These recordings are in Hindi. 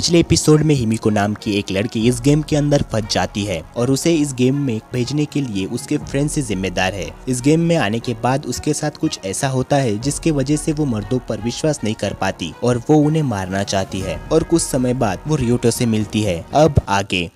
पिछले एपिसोड में हिमिको नाम की एक लड़की इस गेम के अंदर फंस जाती है और उसे इस गेम में भेजने के लिए उसके फ्रेंड से जिम्मेदार है। इस गेम में आने के बाद उसके साथ कुछ ऐसा होता है जिसके वजह से वो मर्दों पर विश्वास नहीं कर पाती और वो उन्हें मारना चाहती है और कुछ समय बाद वो रियोटो से मिलती है। अब आगे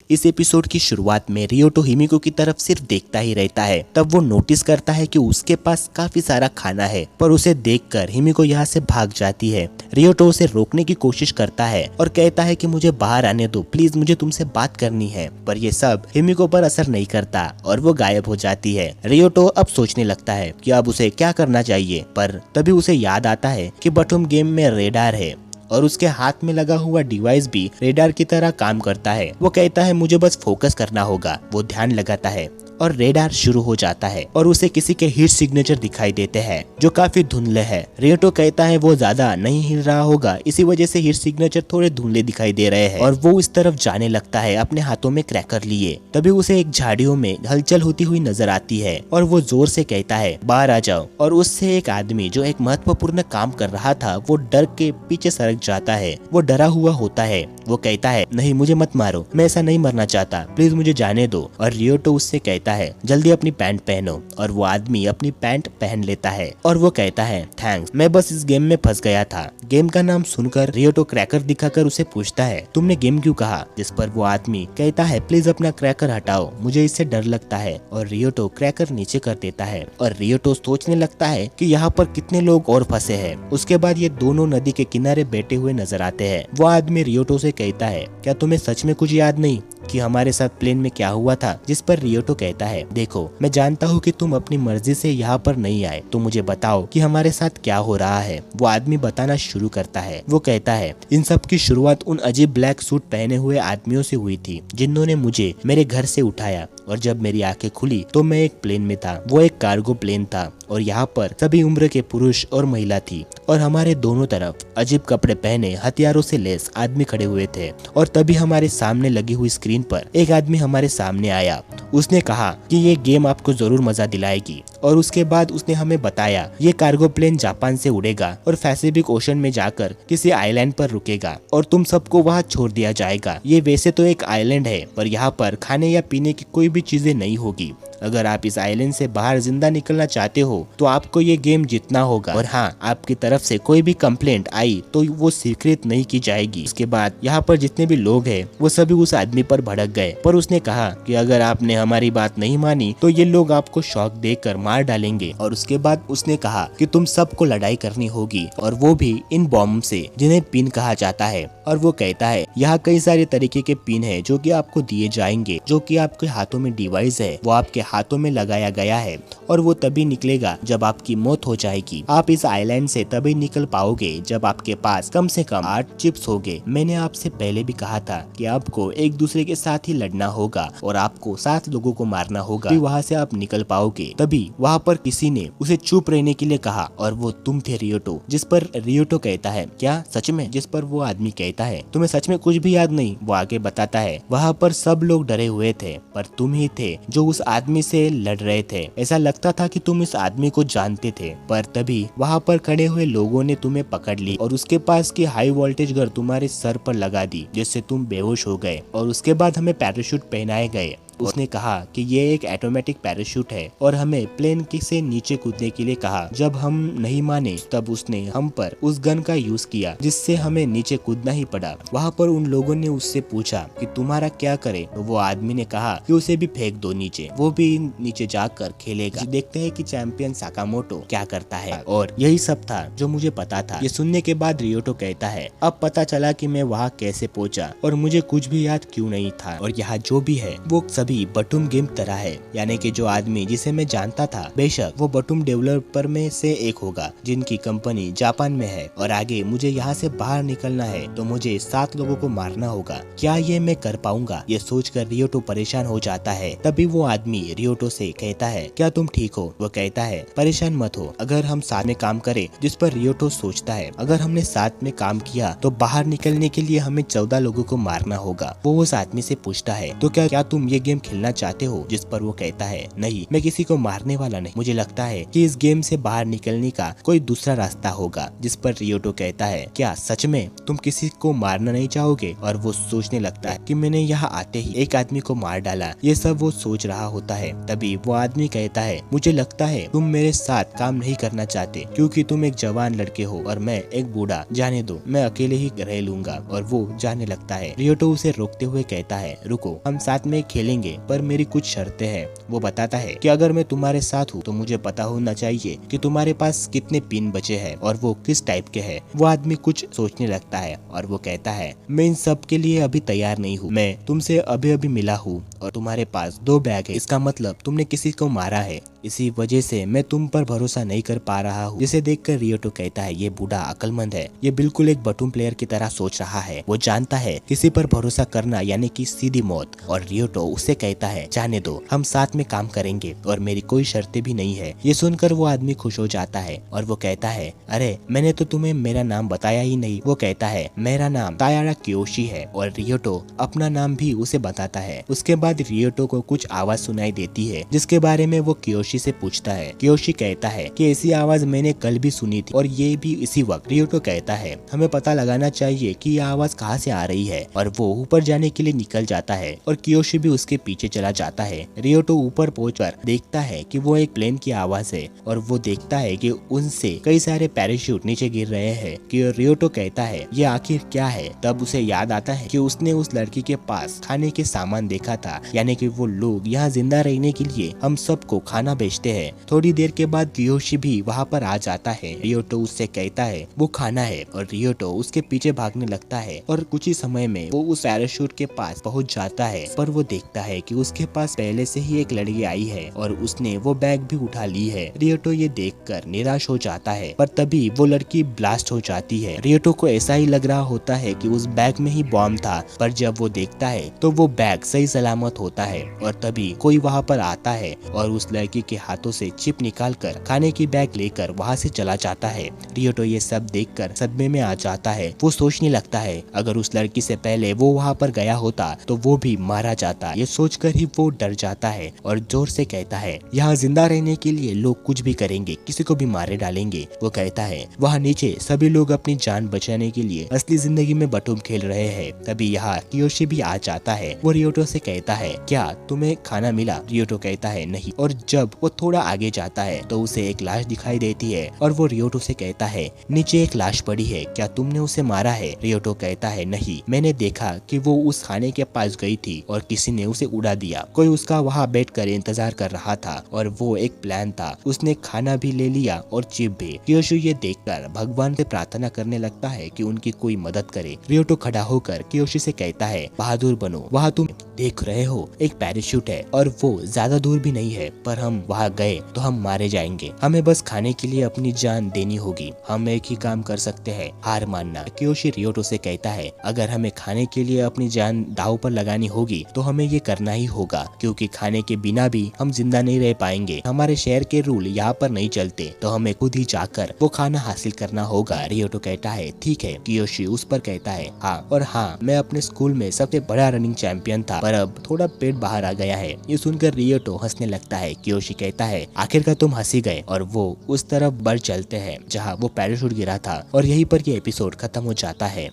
इस एपिसोड की शुरुआत में रियोटो हिमिको की तरफ सिर्फ देखता ही रहता है। तब वो नोटिस करता है कि उसके पास काफी सारा खाना है, पर उसे देखकर हिमिको यहाँ से भाग जाती है। रियोटो उसे रोकने की कोशिश करता है और कहता है कि मुझे बाहर आने दो प्लीज, मुझे तुमसे बात करनी है। पर ये सब हिमिको पर असर नहीं करता और वो गायब हो जाती है। रियोटो अब सोचने लगता है कि अब उसे क्या करना चाहिए, पर तभी उसे याद आता है कि बटूम गेम में रेडार है और उसके हाथ में लगा हुआ डिवाइस भी रेडार की तरह काम करता है। वो कहता है मुझे बस फोकस करना होगा। वो ध्यान लगाता है और रेडार शुरू हो जाता है और उसे किसी के हीट सिग्नेचर दिखाई देते हैं जो काफी धुंधले है। रियोटो कहता है वो ज्यादा नहीं हिल रहा होगा, इसी वजह से हीट सिग्नेचर थोड़े धुंधले दिखाई दे रहे हैं और वो इस तरफ जाने लगता है अपने हाथों में क्रैकर लिए। तभी उसे एक झाड़ियों में हलचल होती हुई नजर आती है और वो जोर से कहता है बाहर आ जाओ। और उससे एक आदमी जो एक महत्वपूर्ण काम कर रहा था वो डर के पीछे सरक जाता है। वो डरा हुआ होता है। वो कहता है नहीं मुझे मत मारो, मैं ऐसा नहीं मरना चाहता, प्लीज मुझे जाने दो। और रियोटो उससे कहता है जल्दी अपनी पैंट पहनो। और वो आदमी अपनी पैंट पहन लेता है और वो कहता है थैंक्स, मैं बस इस गेम में फंस गया था। गेम का नाम सुनकर रियोटो क्रैकर दिखाकर उसे पूछता है तुमने गेम क्यों कहा, जिस पर वो आदमी कहता है प्लीज अपना क्रैकर हटाओ, मुझे इससे डर लगता है। और रियोटो क्रैकर नीचे कर देता है और रियोटो सोचने लगता है कि यहाँ पर कितने लोग और फंसे हैं। उसके बाद ये दोनों नदी के किनारे बैठे हुए नजर आते हैं। वो आदमी रियोटो से कहता है क्या तुम्हें सच में कुछ याद नहीं कि हमारे साथ प्लेन में क्या हुआ था, जिस पर रियोटो कहता है देखो मैं जानता हूँ कि तुम अपनी मर्जी से यहाँ पर नहीं आए, तो मुझे बताओ कि हमारे साथ क्या हो रहा है। वो आदमी बताना शुरू करता है। वो कहता है इन सब की शुरुआत उन अजीब ब्लैक सूट पहने हुए आदमियों से हुई थी जिन्होंने मुझे मेरे घर से उठाया और जब मेरी आंखें खुली तो मैं एक प्लेन में था। वो एक कार्गो प्लेन था और यहाँ पर सभी उम्र के पुरुष और महिला थी और हमारे दोनों तरफ अजीब कपड़े पहने हथियारों से लैस आदमी खड़े हुए थे। और तभी हमारे सामने लगी हुई स्क्रीन पर एक आदमी हमारे सामने आया। उसने कहा कि ये गेम आपको जरूर मजा दिलाएगी और उसके बाद उसने हमें बताया ये कार्गो प्लेन जापान से उड़ेगा और पैसिफिक ओशन में जाकर किसी आइलैंड पर रुकेगा और तुम सबको वहाँ छोड़ दिया जाएगा। ये वैसे तो एक आइलैंड है पर यहाँ पर खाने या पीने की कोई भी चीजें नहीं होगी। अगर आप इस आइलैंड से बाहर जिंदा निकलना चाहते हो तो आपको ये गेम जीतना होगा और हाँ, आपकी तरफ से कोई भी कंप्लेंट आई तो वो स्वीकृत नहीं की जाएगी। उसके बाद यहाँ पर जितने भी लोग हैं वो सभी उस आदमी पर भड़क गए, पर उसने कहा कि अगर आपने हमारी बात नहीं मानी तो ये लोग आपको शॉक देकर मार डालेंगे। और उसके बाद उसने कहा कि तुम सबको लड़ाई करनी होगी और वो भी इन बॉम्ब से जिन्हें पिन कहा जाता है। और वो कहता है यहाँ कई सारे तरीके के पिन है जो कि आपको दिए जाएंगे, जो कि आपके हाथों में डिवाइस है वो आपके हाथों में लगाया गया है और वो तभी निकलेगा जब आपकी मौत हो जाएगी। आप इस आइलैंड से तभी निकल पाओगे जब आपके पास कम से कम 8 चिप्स होंगे। मैंने आपसे पहले भी कहा था कि आपको एक दूसरे के साथ ही लड़ना होगा और आपको 7 लोगों को मारना होगा, फिर वहाँ से आप निकल पाओगे। तभी वहाँ पर किसी ने उसे चुप रहने के लिए कहा और वो तुम थे रियोटो। जिस पर रियोटो कहता है क्या सच में, जिस पर वो आदमी कहता है तुम्हें सच में कुछ भी याद नहीं। वो आगे बताता है वहाँ पर सब लोग डरे हुए थे पर तुम ही थे जो उस आदमी से लड़ रहे थे। ऐसा लगता था कि तुम इस आदमी को जानते थे, पर तभी वहाँ पर खड़े हुए लोगों ने तुम्हें पकड़ ली और उसके पास की हाई वोल्टेज गर तुम्हारे सर पर लगा दी जिससे तुम बेहोश हो गए। और उसके बाद हमें पैराशूट पहनाए गए। उसने कहा कि ये एक ऑटोमेटिक पैराशूट है और हमें प्लेन से नीचे कूदने के लिए कहा। जब हम नहीं माने तब उसने हम पर उस गन का यूज किया जिससे हमें नीचे कूदना ही पड़ा। वहाँ पर उन लोगों ने उससे पूछा कि तुम्हारा क्या करे, तो वो आदमी ने कहा कि उसे भी फेंक दो नीचे, वो भी नीचे जाकर खेलेगा। देखते हैं कि चैंपियन साकामोटो क्या करता है। और यही सब था जो मुझे पता था। ये सुनने के बाद रियोटो कहता है अब पता चला कि मैं वहाँ कैसे पहुँचा और मुझे कुछ भी याद क्यों नहीं था। और यहाँ जो भी है वो बटूम गेम तरह है, यानी कि जो आदमी जिसे मैं जानता था बेशक वो बटूम डेवलपर में से एक होगा जिनकी कंपनी जापान में है और आगे मुझे यहाँ से बाहर निकलना है तो मुझे 7 लोगों को मारना होगा। क्या ये मैं कर पाऊंगा, ये सोचकर रियोटो परेशान हो जाता है। तभी वो आदमी रियोटो से कहता है क्या तुम ठीक हो। वो कहता है परेशान मत हो, अगर हम साथ में काम करें। जिस पर रियोटो सोचता है अगर हमने साथ में काम किया तो बाहर निकलने के लिए हमें 14 लोगों को मारना होगा। वो उस आदमी से पूछता है तो क्या तुम ये गेम गेम खेलना चाहते हो? जिस पर वो कहता है नहीं, मैं किसी को मारने वाला नहीं, मुझे लगता है कि इस गेम से बाहर निकलने का कोई दूसरा रास्ता होगा। जिस पर रियोटो कहता है क्या सच में तुम किसी को मारना नहीं चाहोगे? और वो सोचने लगता है कि मैंने यहाँ आते ही एक आदमी को मार डाला। ये सब वो सोच रहा होता है। तभी वो आदमी कहता है मुझे लगता है तुम मेरे साथ काम नहीं करना चाहते क्योंकि तुम एक जवान लड़के हो और मैं एक बूढ़ा। जाने दो, मैं अकेले ही रह लूंगा। और वो जाने लगता है। रियोटो उसे रोकते हुए कहता है रुको, हम साथ में खेलेंगे पर मेरी कुछ शर्तें हैं। वो बताता है कि अगर मैं तुम्हारे साथ हूँ तो मुझे पता होना चाहिए कि तुम्हारे पास कितने पिन बचे हैं और वो किस टाइप के हैं। वो आदमी कुछ सोचने लगता है और वो कहता है मैं इन सब के लिए अभी तैयार नहीं हूँ। मैं तुमसे अभी अभी मिला हूँ और तुम्हारे पास 2 बैग है। इसका मतलब तुमने किसी को मारा है। इसी वजह से मैं तुम पर भरोसा नहीं कर पा रहा हूँ। जिसे देखकर रियोटो कहता है ये बूढ़ा अक्लमंद है, ये बिल्कुल एक बटूम प्लेयर की तरह सोच रहा है। वो जानता है किसी पर भरोसा करना यानी कि सीधी मौत। और रियोटो उससे कहता है जाने दो, हम साथ में काम करेंगे और मेरी कोई शर्तें भी नहीं है। ये सुनकर वो आदमी खुश हो जाता है और वो कहता है अरे मैंने तो तुम्हें मेरा नाम बताया ही नहीं। वो कहता है मेरा नाम तायारा कियोशी है। और रियोटो अपना नाम भी उसे बताता है। उसके बाद रियोटो को कुछ आवाज सुनाई देती है जिसके बारे में वो कियोशी से पूछता है। कियोशी कहता है कि ऐसी आवाज मैंने कल भी सुनी थी और ये भी इसी वक्त। रियोटो कहता है हमें पता लगाना चाहिए कि ये आवाज कहाँ से आ रही है। और वो ऊपर जाने के लिए निकल जाता है और कियोशी भी उसके पीछे चला जाता है। रियोटो ऊपर पहुंचकर देखता है कि वो एक प्लेन की आवाज है और वो देखता है कि उनसे कई सारे पैराशूट नीचे गिर रहे हैं। कि रियोटो कहता है ये आखिर क्या है। तब उसे याद आता है कि उसने उस लड़की के पास खाने के सामान देखा था, यानी कि वो लोग यहाँ जिंदा रहने के लिए हम सबको खाना बेचते हैं। थोड़ी देर के बाद कियोशी भी वहाँ पर आ जाता है। रियोटो उससे कहता है वो खाना है और रियोटो उसके पीछे भागने लगता है और कुछ ही समय में वो उस पैराशूट के पास पहुँच जाता है। पर वो देखता है कि उसके पास पहले से ही एक लड़की आई है और उसने वो बैग भी उठा ली है। रियोटो ये देखकर निराश हो जाता है पर तभी वो लड़की ब्लास्ट हो जाती है। रियोटो को ऐसा ही लग रहा होता है कि उस बैग में ही बॉम्ब था, पर जब वो देखता है तो वो बैग सही सलामत होता है। और तभी कोई वहाँ पर आता है और उस लड़की के हाथों से चिप निकालकर खाने की बैग लेकर वहाँ से चला जाता है। रियोटो ये सब देखकर सदमे में आ जाता है। वो सोचने लगता है अगर उस लड़की से पहले वो वहाँ पर गया होता तो वो भी मारा जाता। ये सोचकर ही वो डर जाता है और जोर से कहता है यहाँ जिंदा रहने के लिए लोग कुछ भी करेंगे, किसी को भी मारे डालेंगे। वो कहता है वहाँ नीचे सभी लोग अपनी जान बचाने के लिए असली जिंदगी में बटूम खेल रहे हैं। तभी यहाँ कियोशी भी आ जाता है। वो रियोटो से कहता है क्या तुम्हें खाना मिला? रियोटो कहता है नहीं। और जब वो थोड़ा आगे जाता है तो उसे एक लाश दिखाई देती है और वो रियोटो से कहता है नीचे एक लाश पड़ी है, क्या तुमने उसे मारा है? रियोटो कहता है नहीं, मैंने देखा कि वो उस खाने के पास गई थी और किसी ने उसे उड़ा दिया। कोई उसका वहाँ बैठकर इंतजार कर रहा था और वो एक प्लान था। उसने खाना भी ले लिया और चिप भी। कियोशी ये देखकर भगवान से प्रार्थना करने लगता है कि उनकी कोई मदद करे। रियोटो खड़ा होकर कियोशी से कहता है बहादुर बनो, वहाँ तुम देख रहे हो एक पैराशूट है और वो ज्यादा दूर भी नहीं है, पर हम वहाँ गए तो हम मारे जाएंगे। हमें बस खाने के लिए अपनी जान देनी होगी। हम एक ही काम कर सकते हैं, हार मानना। कियोशी रियोटो से कहता है अगर हमें खाने के लिए अपनी जान दांव पर लगानी होगी तो हमें ये करना ही होगा, क्योंकि खाने के बिना भी हम जिंदा नहीं रह पाएंगे। हमारे शहर के रूल यहाँ पर नहीं चलते, तो हमें खुद ही जाकर वो खाना हासिल करना होगा। रियोटो कहता है ठीक है। कियोशी उस पर कहता है हाँ, और हाँ, मैं अपने स्कूल में सबसे बड़ा रनिंग चैंपियन था, पर अब थोड़ा पेट बाहर आ गया है। ये सुनकर रियोटो हंसने लगता है। कियोशी कहता है आखिरकार तुम हंसी गए, और वो उस तरफ बढ़ चलते हैं जहाँ वो पैराशूट गिरा था। और यहीं पर ये एपिसोड खत्म हो जाता है।